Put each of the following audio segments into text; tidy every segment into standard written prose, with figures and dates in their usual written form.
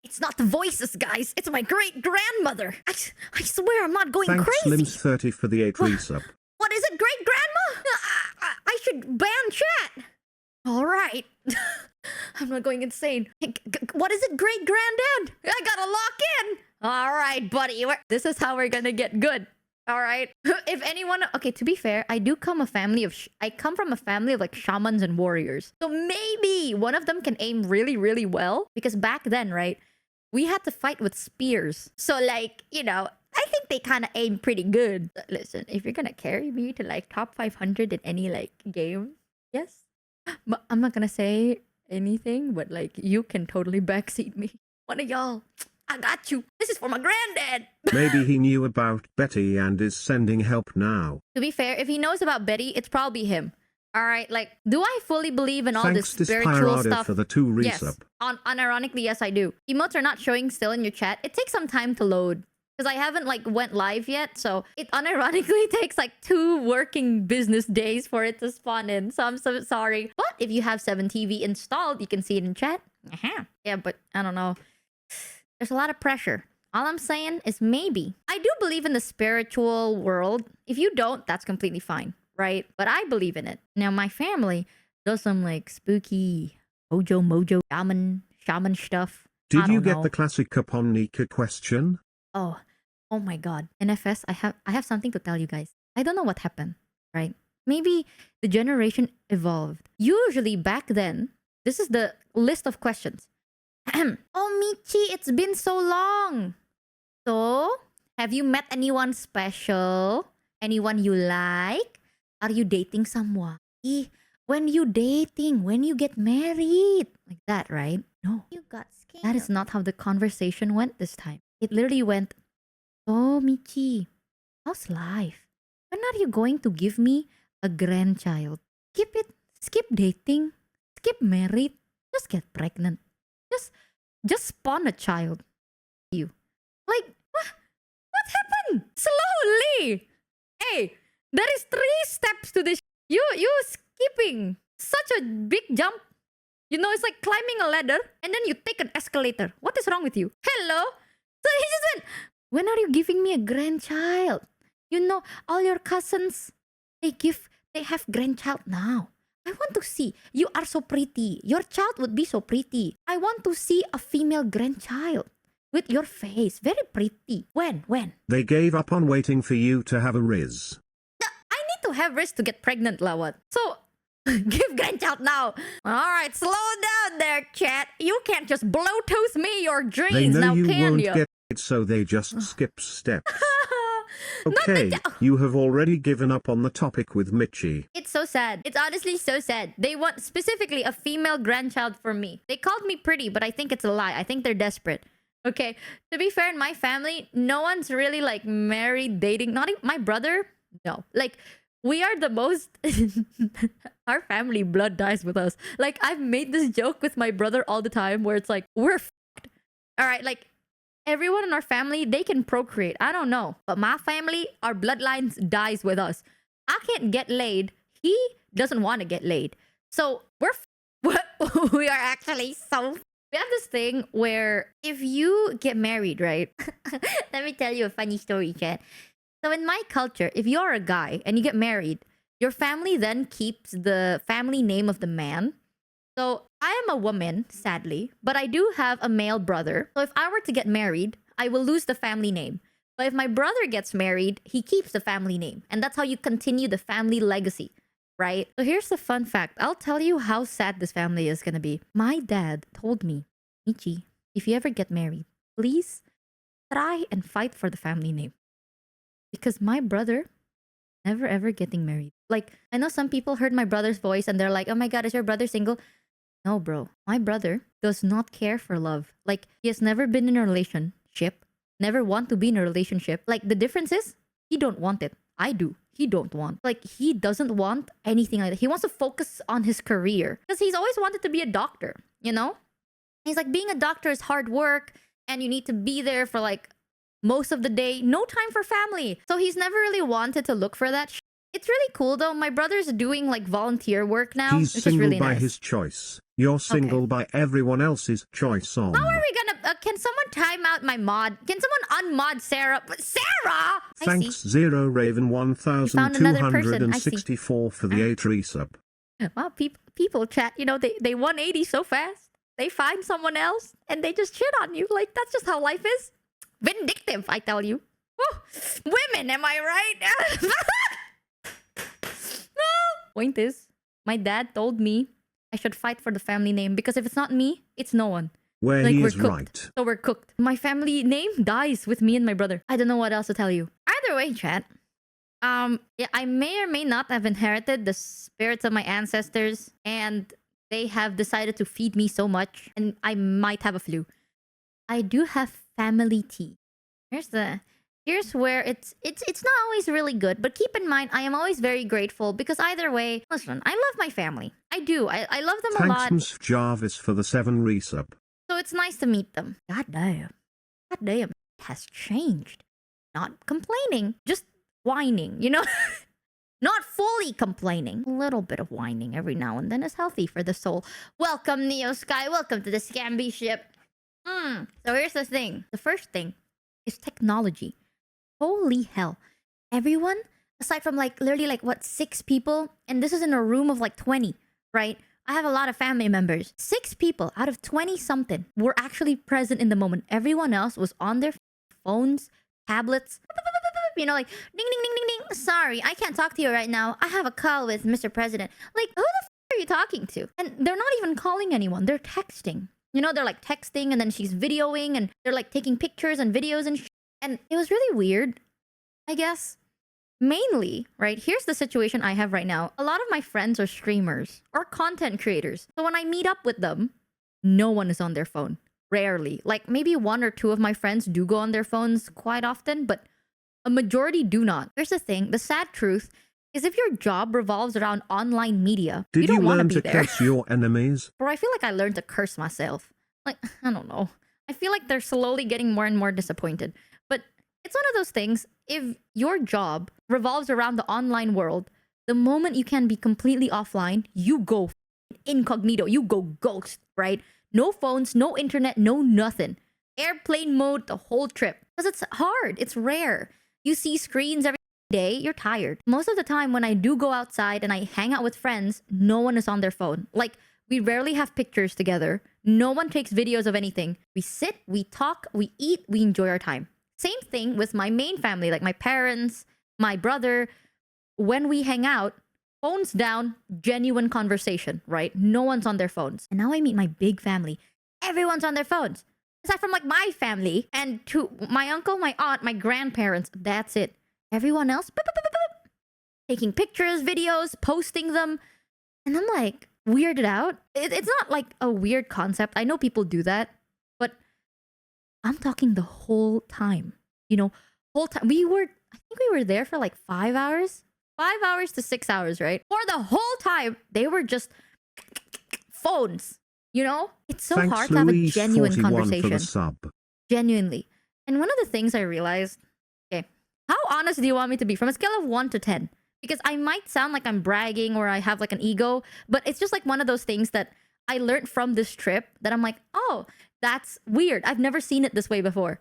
It's not the voices, guys. It's my great-grandmother. I swear I'm not going Thanks, crazy. Slims30 for the 8 resub. What is it, great-grandma? I should ban chat. All right. I'm not going insane. What is it, great-granddad? I gotta lock in. All right, buddy. This is how we're gonna get good. All right. If anyone... Okay, to be fair, I come from a family of like shamans and warriors. So maybe one of them can aim really, really well. Because back then, right, we had to fight with spears. So like, you know, I think they kind of aim pretty good. Listen, if you're gonna carry me to like top 500 in any like game, yes. But I'm not gonna say anything, but like you can totally backseat me. One of y'all. I got you. This is for my granddad. Maybe he knew about Betty and is sending help now. To be fair, if he knows about Betty, it's probably him. All right, like, do I fully believe in all this spiritual stuff? For the 2 resub. Yes. Unironically, yes, I do. Emotes are not showing still in your chat. It takes some time to load because I haven't like went live yet. So it unironically takes like 2 working business days for it to spawn in. So I'm so sorry. But if you have 7TV installed, you can see it in chat. Yeah, but I don't know. There's a lot of pressure. All I'm saying is maybe. I do believe in the spiritual world. If you don't, that's completely fine, right? But I believe in it. Now, my family does some like spooky mojo, shaman stuff. Did you get the classic 𝐂𝐿𝐏𝐋𝐄𝐓𝐄𝐋𝐘 question? Oh my god. NFS, I have something to tell you guys. I don't know what happened, right? Maybe the generation evolved. Usually back then, this is the list of questions. Oh, Michi, it's been so long. So, have you met anyone special? Anyone you like? Are you dating someone? When you dating? When you get married? Like that, right? No. You got scared. That is not how the conversation went this time. It literally went, oh, Michi, how's life? When are you going to give me a grandchild? Skip it. Skip dating. Skip married. Just get pregnant. Just spawn a child. You. Like, what happened? Slowly. Hey, there is 3 steps to this. You skipping such a big jump. You know, it's like climbing a ladder and then you take an escalator. What is wrong with you? Hello? So he just went, when are you giving me a grandchild? You know, all your cousins, they have grandchild now. I want to see. You are so pretty. Your child would be so pretty. I want to see a female grandchild with your face. Very pretty. When? They gave up on waiting for you to have a riz. I need to have riz to get pregnant, Lawat. So, give grandchild now. Alright, slow down there, chat. You can't just Bluetooth me your dreams they know now, you can won't you? get it, so they just skip steps. Okay, you have already given up on the topic with Michi. It's so sad. It's honestly so sad. They want specifically a female grandchild for me. They called me pretty, but I think it's a lie. I think they're desperate. Okay, to be fair, in my family, no one's really like married, dating. Not even my brother. No, like we are the most... Our family blood dies with us. Like I've made this joke with my brother all the time where it's like, we're f***ed. All right, like everyone in our family, they can procreate. I don't know. But my family, our bloodlines dies with us. I can't get laid. He doesn't want to get laid. So we are actually so... We have this thing where if you get married, right? Let me tell you a funny story, chat. So in my culture, if you're a guy and you get married, your family then keeps the family name of the man. So I am a woman, sadly, but I do have a male brother. So if I were to get married, I will lose the family name. But if my brother gets married, he keeps the family name. And that's how you continue the family legacy, right? So here's the fun fact. I'll tell you how sad this family is going to be. My dad told me, Michi, if you ever get married, please try and fight for the family name. Because my brother never ever getting married. Like, I know some people heard my brother's voice and they're like, oh my god, is your brother single? No, bro. My brother does not care for love. Like, he has never been in a relationship. Never want to be in a relationship. Like, the difference is, he don't want it. I do. He don't want. Like, he doesn't want anything like that. He wants to focus on his career. Because he's always wanted to be a doctor, you know? He's like, being a doctor is hard work. And you need to be there for like most of the day. No time for family. So he's never really wanted to look for that. It's really cool though. My brother's doing like volunteer work now. He's which single is really by nice. his choice. You're single by everyone else's choice on. How are we gonna... can someone time out my mod? Can someone unmod Sarah? Sarah! Thanks, Zero Raven Found another person. I see. 1264 for the 8 resub. Wow, people chat, you know, they 180 so fast. They find someone else and they just shit on you. Like, that's just how life is. Vindictive, I tell you. Oh, women, am I right? Point is, my dad told me I should fight for the family name because if it's not me, it's no one. Where like, he we're is cooked. right. So we're cooked. My family name dies with me and my brother. I don't know what else to tell you. Either way, chat. Yeah, I may or may not have inherited the spirits of my ancestors, and they have decided to feed me so much, and I might have a flu. I do have family tea. Here's where it's not always really good, but keep in mind I am always very grateful because either way, listen, I love my family. I do. I love them a lot. Thanks, Jarvis, for the 7 resub. So it's nice to meet them. God damn. It has changed. Not complaining, just whining, you know? Not fully complaining. A little bit of whining every now and then is healthy for the soul. Welcome, Neo Sky. Welcome to the Scamby ship. So here's the thing. The first thing is technology. Holy hell. Everyone, aside from like literally like what, 6 people, and this is in a room of like 20, right? I have a lot of family members. 6 people out of 20 something were actually present in the moment. Everyone else was on their phones, tablets, you know, like ding ding ding ding ding. Sorry, I can't talk to you right now. I have a call with Mr. President. Like, who the are you talking to? And they're not even calling anyone. They're texting. You know, they're like texting and then she's videoing and they're like taking pictures and videos and and it was really weird, I guess. Mainly, right, here's the situation I have right now. A lot of my friends are streamers or content creators. So when I meet up with them, no one is on their phone. Rarely. Like maybe 1 or 2 of my friends do go on their phones quite often, but a majority do not. Here's the thing. The sad truth is if your job revolves around online media, you don't want to be there. Did you learn to curse your enemies? Bro, I feel like I learned to curse myself. Like, I don't know. I feel like they're slowly getting more and more disappointed. But it's one of those things. If your job revolves around the online world, the moment you can be completely offline, you go incognito. You go ghost, right? No phones, no internet, no nothing. Airplane mode the whole trip. Because it's hard. It's rare. You see screens every day, you're tired. Most of the time when I do go outside and I hang out with friends, no one is on their phone. Like, we rarely have pictures together. No one takes videos of anything. We sit, we talk, we eat, we enjoy our time. Same thing with my main family, like my parents, my brother. When we hang out, phones down, genuine conversation, right? No one's on their phones. And now I meet my big family. Everyone's on their phones. Aside from like my family and to my uncle, my aunt, my grandparents, that's it. Everyone else, taking pictures, videos, posting them. And I'm like, weirded out. It's not like a weird concept. I know people do that. But I'm talking the whole time. You know, whole time. I think we were there for like 5 hours. 5 hours to 6 hours, right? For the whole time, they were just phones. You know? It's so Thanks, hard to have a genuine conversation. For the sub. Genuinely. And one of the things I realized, okay, how honest do you want me to be? From a scale of 1 to 10. Because I might sound like I'm bragging or I have like an ego, but it's just like one of those things that I learned from this trip that I'm like, oh, that's weird. I've never seen it this way before.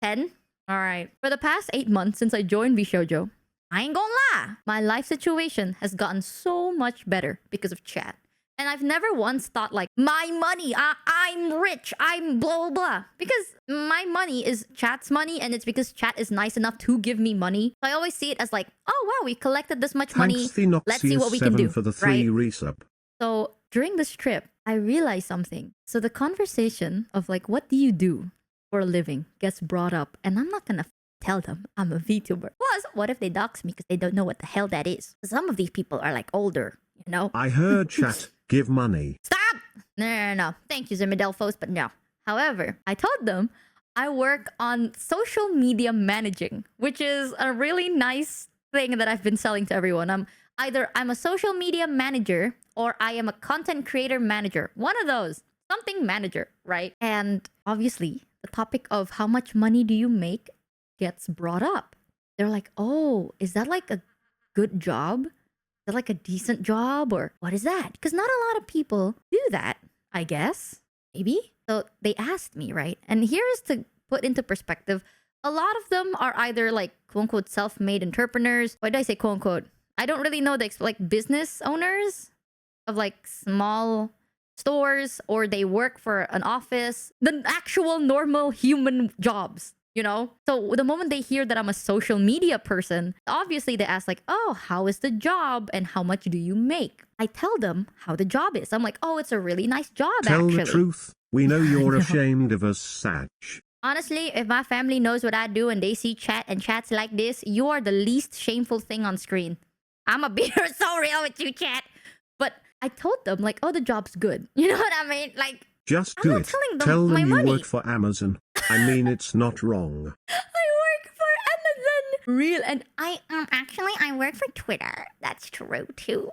10? All right. For the past 8 months since I joined VShojo, I ain't gonna lie, my life situation has gotten so much better because of chat. And I've never once thought like, my money, I'm rich, I'm blah, blah, blah. Because my money is chat's money and it's because chat is nice enough to give me money. So I always see it as like, oh wow, we collected this much money. Let's see what we can do, for the 3 right? resub. So during this trip, I realized something. So the conversation of like, what do you do for a living gets brought up. And I'm not gonna tell them I'm a VTuber. Plus, what if they dox me because they don't know what the hell that is? Some of these people are like older, you know? I heard chat give money. Stop! No. Thank you, Zimidelphos, but no. However, I told them I work on social media managing, which is a really nice thing that I've been selling to everyone. I'm a social media manager or I am a content creator manager. One of those. Something manager, right? And obviously, the topic of how much money do you make gets brought up. They're like, oh, is that like a good job? Is that like a decent job or what is that? Because not a lot of people do that. I guess. Maybe. So they asked me, right? And here is to put into perspective, a lot of them are either like quote unquote self-made entrepreneurs. Why did I say quote unquote? I don't really know like business owners of like small stores, or they work for an office, the actual normal human jobs, you know? So the moment they hear that I'm a social media person, obviously they ask like, oh, how is the job and how much do you make? I tell them how the job is. I'm like, oh, it's a really nice job. Tell actually. the truth. We know you're ashamed of us, Sag. Honestly, if my family knows what I do and they see chat and chats like this, you are the least shameful thing on screen. I'm a be so real with you, chat. But I told them like, oh, the job's good. You know what I mean? Like, just I'm do not it. telling them Tell them my you money. work for Amazon. I mean, it's not wrong. I work for Amazon. Real. And I work for Twitter. That's true too.